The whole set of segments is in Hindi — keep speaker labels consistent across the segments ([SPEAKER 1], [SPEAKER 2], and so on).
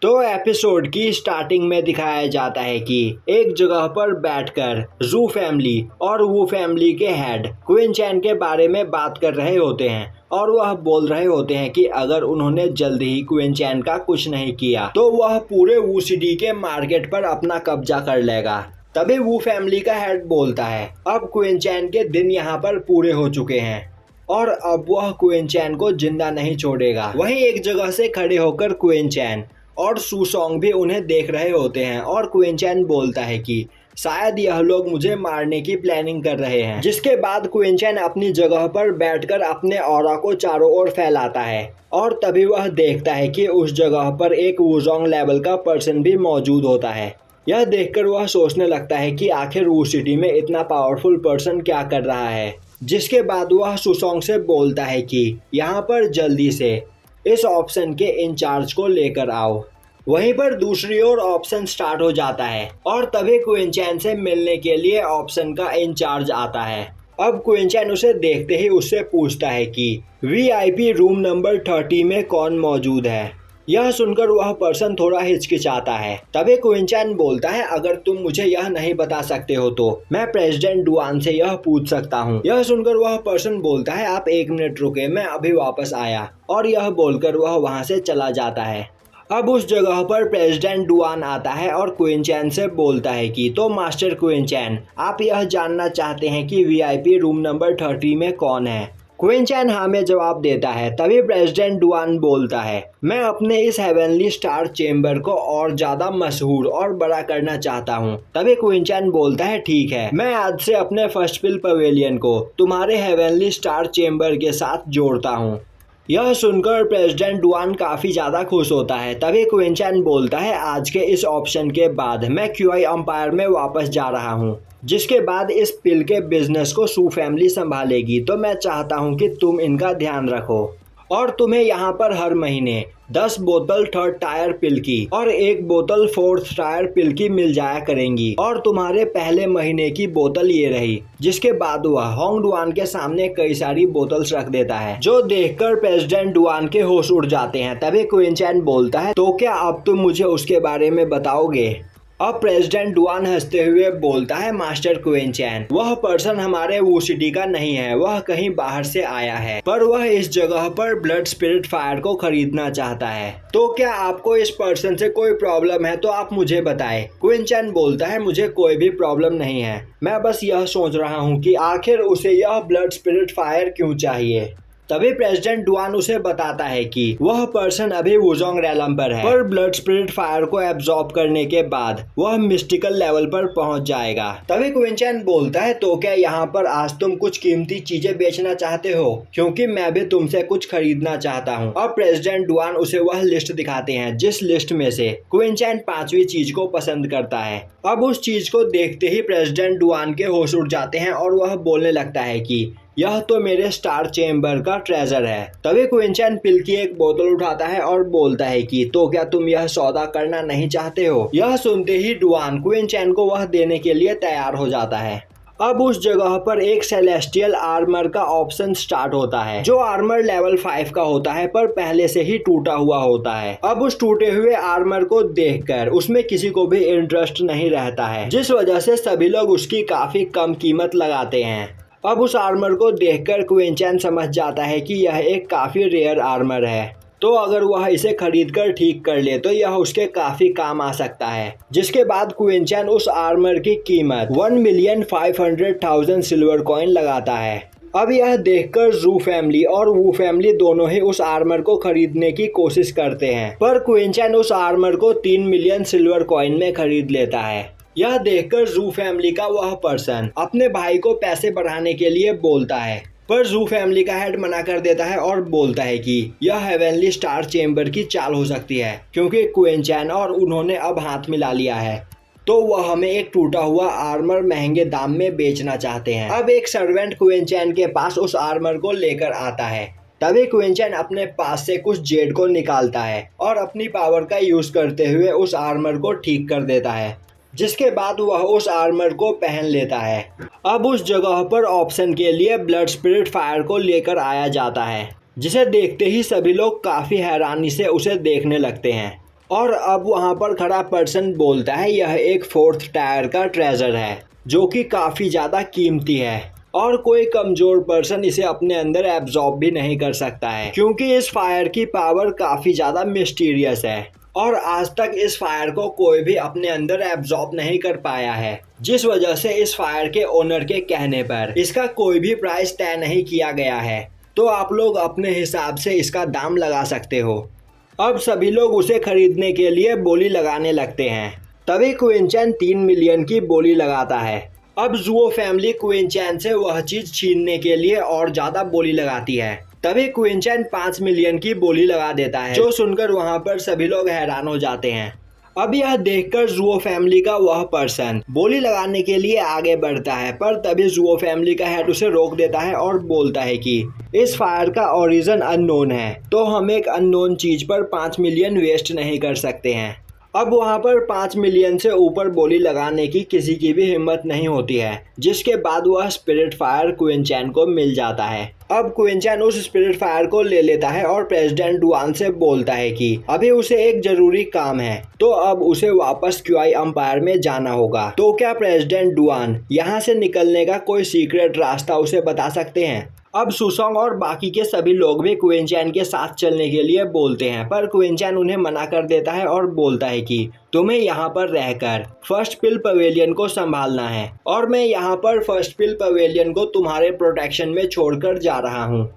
[SPEAKER 1] तो एपिसोड की स्टार्टिंग में दिखाया जाता है कि एक जगह पर बैठकर जू फैमिली और वू फैमिली के हेड क्वीन चैन के बारे में बात कर रहे होते हैं और वह बोल रहे होते हैं कि अगर उन्होंने जल्द ही क्वीन चैन का कुछ नहीं किया तो वह पूरे वू सिटी के मार्केट पर अपना कब्जा कर लेगा। तभी वू फैमिली का हेड बोलता है अब क्वीन चैन के दिन यहाँ पर पूरे हो चुके हैं और अब वह क्वीन चैन को जिंदा नहीं छोड़ेगा। वहीं एक जगह से खड़े होकर क्वीन चैन और सुसोंग भी उन्हें देख रहे होते हैं और क्वीन चैन बोलता है कि शायद यह लोग मुझे मारने की प्लानिंग कर रहे हैं। जिसके बाद क्वीन चैन अपनी जगह पर बैठकर अपने ऑरा को चारों ओर फैलाता है और तभी वह देखता है कि उस जगह पर एक वुजोंग लेवल का पर्सन भी मौजूद होता है। यह देखकर वह सोचने लगता है कि आखिर वू सिटी में इतना पावरफुल पर्सन क्या कर रहा है। जिसके बाद वह सुसोंग से बोलता है कि यहाँ पर जल्दी से इस ऑप्शन के इंचार्ज को लेकर आओ। वहीं पर दूसरी ओर ऑप्शन स्टार्ट हो जाता है और तभी क्वीन चैन से मिलने के लिए ऑप्शन का इंचार्ज आता है। अब क्वीन चैन उसे देखते ही उससे पूछता है कि वीआईपी रूम नंबर 30 में कौन मौजूद है। यह सुनकर वह पर्सन थोड़ा हिचकिचाता है। तभी क्वीन चैन बोलता है अगर तुम मुझे यह नहीं बता सकते हो तो मैं प्रेसिडेंट डुआन से यह पूछ सकता हूँ। यह सुनकर वह पर्सन बोलता है आप 1 मिनट रुके, मैं अभी वापस आया। और यह बोलकर वह वहाँ से चला जाता है। अब उस जगह पर प्रेसिडेंट डुआन आता है और क्वीन चैन से बोलता है कि तो मास्टर क्वीन चैन आप यह जानना चाहते हैं कि वीआईपी रूम नंबर 30 में कौन है। क्वीन चैन हाँ में जवाब देता है। तभी प्रेसिडेंट डुआन बोलता है मैं अपने इस हेवनली स्टार चेम्बर को और ज्यादा मशहूर और बड़ा करना चाहता हूँ। तभी क्वीन चैन बोलता है ठीक है, मैं आज से अपने फर्स्ट पिल पवेलियन को तुम्हारे हेवनली स्टार चेम्बर के साथ जोड़ता हूँ। यह सुनकर प्रेसिडेंट डुआन काफी ज्यादा खुश होता है। तभी क्वीन चैन बोलता है आज के इस ऑप्शन के बाद मैं क्यूआई एम्पायर में वापस जा रहा हूँ, जिसके बाद इस पिल के बिजनेस को सू फैमिली संभालेगी। तो मैं चाहता हूँ कि तुम इनका ध्यान रखो और तुम्हें यहाँ पर हर महीने 10 बोतल 3rd टायर पिल की और 1 बोतल 4th टायर पिल की मिल जाया करेंगी और तुम्हारे पहले महीने की बोतल ये रही। जिसके बाद वह होंग डुआन के सामने कई सारी बोतल्स रख देता है जो देखकर प्रेसिडेंट डुआन के होश उड़ जाते हैं। तभी क्वीन चैन बोलता है तो क्या अब तुम मुझे उसके बारे में बताओगे। अब प्रेसिडेंट डुआन हंसते हुए बोलता है मास्टर क्वीन चैन वह पर्सन हमारे वू सिटी का नहीं है, वह कहीं बाहर से आया है पर वह इस जगह पर ब्लड स्पिरिट फायर को खरीदना चाहता है। तो क्या आपको इस पर्सन से कोई प्रॉब्लम है तो आप मुझे बताएं। क्वीन चैन बोलता है मुझे कोई भी प्रॉब्लम नहीं है, मैं बस यह सोच रहा हूँ कि आखिर उसे यह ब्लड स्पिरिट फायर क्यों चाहिए। तभी प्रेसिडेंट डुआन उसे बताता है कि वह पर्सन अभी वुजोंग रैलम पर है पर ब्लड स्पिरिट फायर को एब्जॉर्ब करने के बाद वह मिस्टिकल लेवल पर पहुंच जाएगा। तभी क्वीन चैन बोलता है तो क्या यहाँ पर आज तुम कुछ कीमती चीजें बेचना चाहते हो, क्योंकि मैं भी तुमसे कुछ खरीदना चाहता हूँ। अब प्रेसिडेंट डुआन उसे वह लिस्ट दिखाते हैं जिस लिस्ट में से क्वीन चैन 5वीं चीज को पसंद करता है। अब उस चीज को देखते ही प्रेसिडेंट डुआन के होश उड़ जाते हैं और वह बोलने लगता है कि यह तो मेरे स्टार चेम्बर का ट्रेजर है। तभी क्वीन चैन पिल की एक बोतल उठाता है और बोलता है कि तो क्या तुम यह सौदा करना नहीं चाहते हो। यह सुनते ही डुआन क्वीन चैन को वह देने के लिए तैयार हो जाता है। अब उस जगह पर एक सेलेस्टियल आर्मर का ऑप्शन स्टार्ट होता है जो आर्मर लेवल 5 का होता है पर पहले से ही टूटा हुआ होता है। अब उस टूटे हुए आर्मर को देखकर उसमें किसी को भी इंटरेस्ट नहीं रहता है, जिस वजह से सभी लोग उसकी काफी कम कीमत लगाते हैं। अब उस आर्मर को देखकर क्वीन चैन समझ जाता है कि यह एक काफी रेयर आर्मर है, तो अगर वह इसे खरीदकर ठीक कर ले तो यह उसके काफी काम आ सकता है। जिसके बाद क्वीन चैन उस आर्मर की कीमत 1,500,000 सिल्वर कॉइन लगाता है। अब यह देखकर जू फैमिली और वू फैमिली दोनों ही उस आर्मर को खरीदने की कोशिश करते हैं पर क्वीन चैन उस आर्मर को 3 मिलियन सिल्वर कॉइन में खरीद लेता है। यह देखकर जू फैमिली का वह पर्सन अपने भाई को पैसे बढ़ाने के लिए बोलता है पर जू फैमिली का हेड मना कर देता है और बोलता है कि यह हेवनली स्टार चेम्बर की चाल हो सकती है क्योंकि क्वीन चैन और उन्होंने अब हाथ मिला लिया है तो वह हमें एक टूटा हुआ आर्मर महंगे दाम में बेचना चाहते हैं। अब एक सर्वेंट क्वीन चैन के पास उस आर्मर को लेकर आता है। तभी क्वीन चैन अपने पास से कुछ जेड को निकालता है और अपनी पावर का यूज करते हुए उस आर्मर को ठीक कर देता है, जिसके बाद वह उस आर्मर को पहन लेता है। अब उस जगह पर ऑप्शन के लिए ब्लड स्पिरिट फायर को लेकर आया जाता है, जिसे देखते ही सभी लोग काफी हैरानी से उसे देखने लगते हैं। और अब वहाँ पर खड़ा पर्सन बोलता है यह एक 4th टायर का ट्रेजर है जो कि काफ़ी ज़्यादा कीमती है और कोई कमज़ोर पर्सन इसे अपने अंदर एब्जॉर्ब भी नहीं कर सकता है क्योंकि इस फायर की पावर काफ़ी ज़्यादा मिस्टीरियस है और आज तक इस फायर को कोई भी अपने अंदर एब्जॉर्ब नहीं कर पाया है, जिस वजह से इस फायर के ओनर के कहने पर इसका कोई भी प्राइस तय नहीं किया गया है। तो आप लोग अपने हिसाब से इसका दाम लगा सकते हो। अब सभी लोग उसे खरीदने के लिए बोली लगाने लगते हैं। तभी क्विंचैन 3 मिलियन की बोली लगाता है। अब जुओ फैमिली क्विंचैन से वह चीज़ छीनने के लिए और ज़्यादा बोली लगाती है। तभी क्विंचैन 5 मिलियन की बोली लगा देता है, जो सुनकर वहाँ पर सभी लोग हैरान हो जाते हैं। अब यह देखकर जुओ फैमिली का वह पर्सन बोली लगाने के लिए आगे बढ़ता है, पर तभी जुओ फैमिली का हेड उसे रोक देता है और बोलता है कि इस फायर का ओरिजिन अननोन है, तो हम एक अननोन चीज पर 5 मिलियन वेस्ट नहीं कर सकते हैं। अब वहाँ पर 5 मिलियन से ऊपर बोली लगाने की किसी की भी हिम्मत नहीं होती है, जिसके बाद वह स्पिरिट फायर क्विंचैन को मिल जाता है। अब क्विंचैन उस स्पिरिट फायर को ले लेता है और प्रेसिडेंट डुआन से बोलता है कि अभी उसे एक जरूरी काम है, तो अब उसे वापस क्यूआई एम्पायर में जाना होगा। तो क्या प्रेसिडेंट डुआन यहाँ से निकलने का कोई सीक्रेट रास्ता उसे बता सकते हैं? अब सुसोंग और बाकी के सभी लोग भी क्विंचैन के साथ चलने के लिए बोलते हैं, पर क्विंचैन उन्हें मना कर देता है और बोलता है कि तुम्हें यहाँ पर रहकर फर्स्ट पिल पवेलियन को संभालना है और मैं यहाँ पर फर्स्ट पिल पवेलियन को तुम्हारे प्रोटेक्शन में छोड़कर जा रहा हूँ।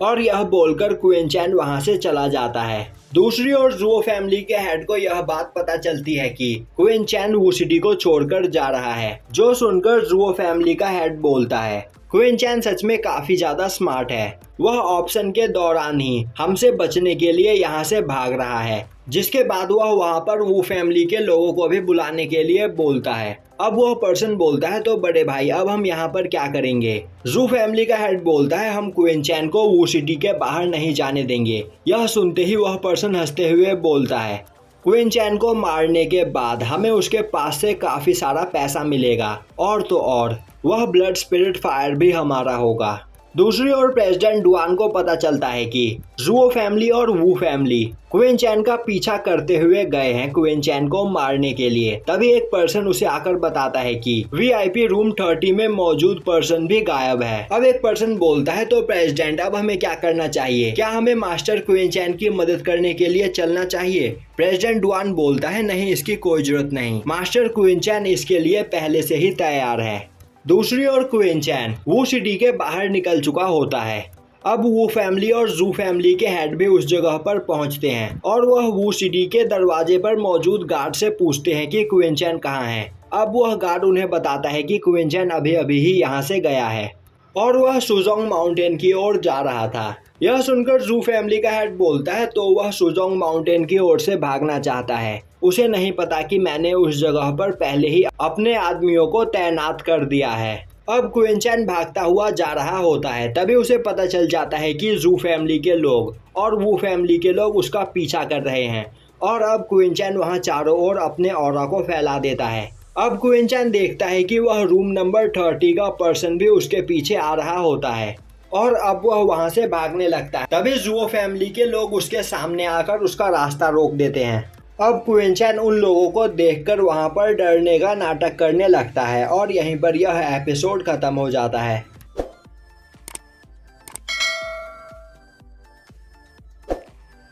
[SPEAKER 1] और यह बोलकर क्विंचैन वहाँ से चला जाता है। दूसरी ओर जुओ फैमिली के हेड को यह बात पता चलती है कि क्विंचैन वू सिटी को छोड़कर जा रहा है, जो सुनकर जुओ फैमिली का हेड बोलता है क्विंचैन सच में काफी ज्यादा स्मार्ट है। वह ऑप्शन के दौरान ही हमसे बचने के लिए यहाँ से भाग रहा है, जिसके बाद वह वहाँ पर वू फैमिली के लोगों को भी बुलाने के लिए बोलता है। अब वह पर्सन बोलता है तो बड़े भाई अब हम यहाँ पर क्या करेंगे? जू फैमिली का हेड बोलता है हम क्विंचैन को वू सिटी के बाहर नहीं जाने देंगे। यह सुनते ही वह पर्सन हंसते हुए बोलता है क्विंचैन को मारने के बाद हमें उसके पास से काफी सारा पैसा मिलेगा और तो और वह ब्लड स्पिरिट फायर भी हमारा होगा। दूसरी ओर प्रेसिडेंट डुआन को पता चलता है कि जुओ फैमिली और वू फैमिली क्विंचैन का पीछा करते हुए गए हैं क्विंचैन को मारने के लिए। तभी एक पर्सन उसे आकर बताता है कि वीआईपी रूम 30 में मौजूद पर्सन भी गायब है। अब एक पर्सन बोलता है तो प्रेसिडेंट अब हमें क्या करना चाहिए? क्या हमें मास्टर क्विंचैन की मदद करने के लिए चलना चाहिए? प्रेसिडेंट डुआन बोलता है नहीं, इसकी कोई जरूरत नहीं, मास्टर क्विंचैन इसके लिए पहले से ही तैयार है। दूसरी ओर क्विंचैन वू सिटी के बाहर निकल चुका होता है। अब वू फैमिली और जू फैमिली के हेड भी उस जगह पर पहुंचते हैं और वह वू सिटी के दरवाजे पर मौजूद गार्ड से पूछते हैं कि क्विंचैन कहाँ है। अब वह गार्ड उन्हें बताता है कि क्विंचैन अभी अभी ही यहाँ से गया है और वह सुजोंग माउंटेन की ओर जा रहा था। यह सुनकर जू फैमिली का हेड बोलता है तो वह सुजोंग माउंटेन की ओर से भागना चाहता है। उसे नहीं पता कि मैंने उस जगह पर पहले ही अपने आदमियों को तैनात कर दिया है। अब क्विंचैन भागता हुआ जा रहा होता है, तभी उसे पता चल जाता है कि जू फैमिली के लोग और वू फैमिली के लोग उसका पीछा कर रहे हैं और अब क्विंचैन वहां चारों ओर अपने ऑरा को फैला देता है। अब क्विंचैन देखता है कि वह रूम नंबर 30 का पर्सन भी उसके पीछे आ रहा होता है और अब वह वहां से भागने लगता है। तभी जुओ फैमिली के लोग उसके सामने आकर उसका रास्ता रोक देते हैं। अब क्विंचैन उन लोगों को देखकर वहां पर डरने का नाटक करने लगता है और यहीं पर यह एपिसोड खत्म हो जाता है।